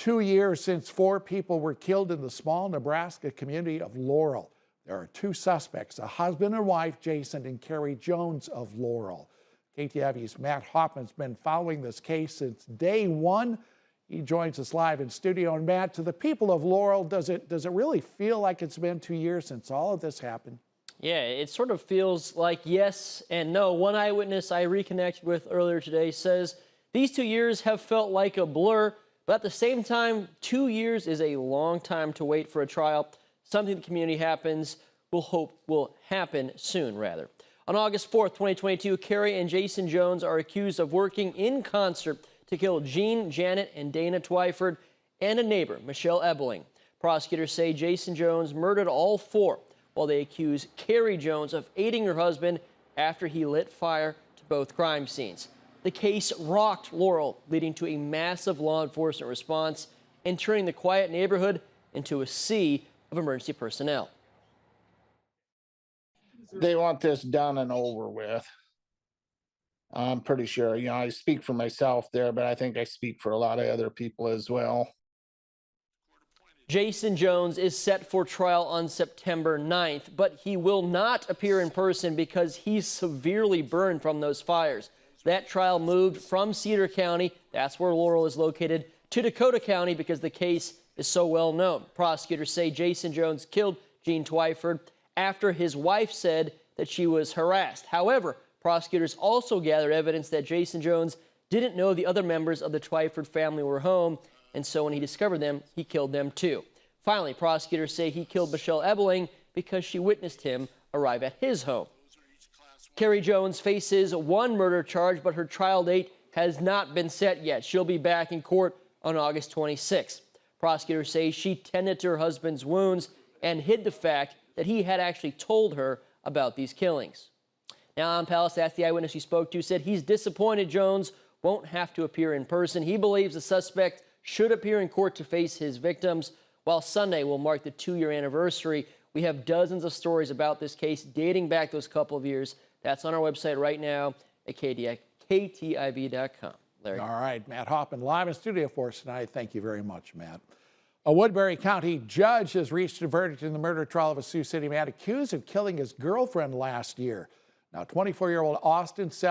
2 years since 4 people were killed in the small Nebraska community of Laurel. There are 2 suspects, a husband and wife, Jason and Carrie Jones of Laurel. KTIV's Matt Hoffman's been following this case since day one. He joins us live in studio. And Matt, to the people of Laurel, does it really feel like it's been 2 years since all of this happened? Yeah, it sort of feels like yes and no. One eyewitness I reconnected with earlier today says these 2 years have felt like a blur, but at the same time, 2 years is a long time to wait for a trial. Something the community hope will happen soon, rather. On August 4th, 2022, Carrie and Jason Jones are accused of working in concert to kill Jean, Janet, and Dana Twyford and a neighbor, Michelle Ebeling. Prosecutors say Jason Jones murdered all 4, while they accuse Carrie Jones of aiding her husband after he lit fire to both crime scenes. The case rocked Laurel, leading to a massive law enforcement response and turning the quiet neighborhood into a sea of emergency personnel. They want this done and over with. I'm pretty sure, I speak for myself there, but I think I speak for a lot of other people as well. Jason Jones is set for trial on September 9th, but he will not appear in person because he's severely burned from those fires. That trial moved from Cedar County, that's where Laurel is located, to Dakota County because the case is so well known. Prosecutors say Jason Jones killed Jean Twyford after his wife said that she was harassed. However, prosecutors also gathered evidence that Jason Jones didn't know the other members of the Twyford family were home, and so when he discovered them, he killed them too. Finally, prosecutors say he killed Michelle Ebeling because she witnessed him arrive at his home. Carrie Jones faces 1 murder charge, but her trial date has not been set yet. She'll be back in court on August 26th. Prosecutors say she tended to her husband's wounds and hid the fact that he had actually told her about these killings. Now, Alan Palace, that's the eyewitness you spoke to, said he's disappointed Jones won't have to appear in person. He believes the suspect should appear in court to face his victims. While Sunday will mark the 2-year anniversary, we have dozens of stories about this case dating back those couple of years. That's on our website right now at KTIV.com. Larry. All right, Matt Hoffman live in studio for us tonight. Thank you very much, Matt. A Woodbury County judge has reached a verdict in the murder trial of a Sioux City man accused of killing his girlfriend last year. Now, 24-year-old Austin Sell